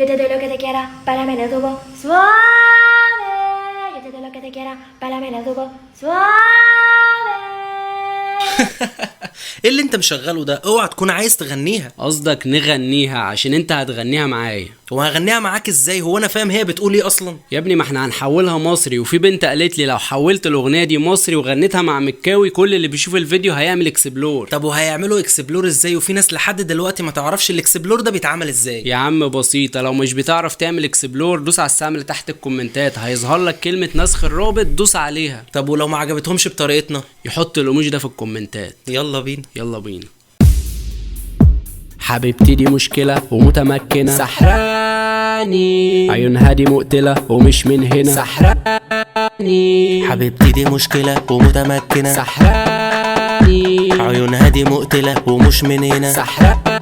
Yo te doy lo que te quiera, pálame el tubo suave. Yo te doy lo que te quiera, pálame el tubo suave. ايه اللي انت مشغله ده؟ اوعى تكون عايز تغنيها. قصدك نغنيها عشان انت هتغنيها معايا. وهغنيها معاك ازاي؟ هو انا فاهم هي بتقول ايه اصلا؟ يا ابني ما احنا هنحولها مصري، وفي بنت قالت لي لو حولت الاغنيه دي مصري وغنيتها مع مكاوي كل اللي بيشوف الفيديو هيعمل اكسبلور. طب وهيعملوا اكسبلور ازاي وفي ناس لحد دلوقتي ما تعرفش الاكسبلور ده بيتعمل ازاي؟ يا عم بسيطه، لو مش بتعرف تعمل اكسبلور دوس على السهم اللي تحت الكومنتات هيظهر لك كلمه نسخ الرابط، دوس عليها. طب ولو ما عجبتهمش بطريقتنا؟ يحط الايموجي ده في الكومنتات. يلا بينا. يلا بينا. حبيبتي دي مشكلة ومتمكنة، سحراني عيونها دي مقتلة ومش من هنا، سحراني حبيبتي دي مشكلة ومتمكنة، سحراني عيونها دي مقتلة ومش من هنا، سحراني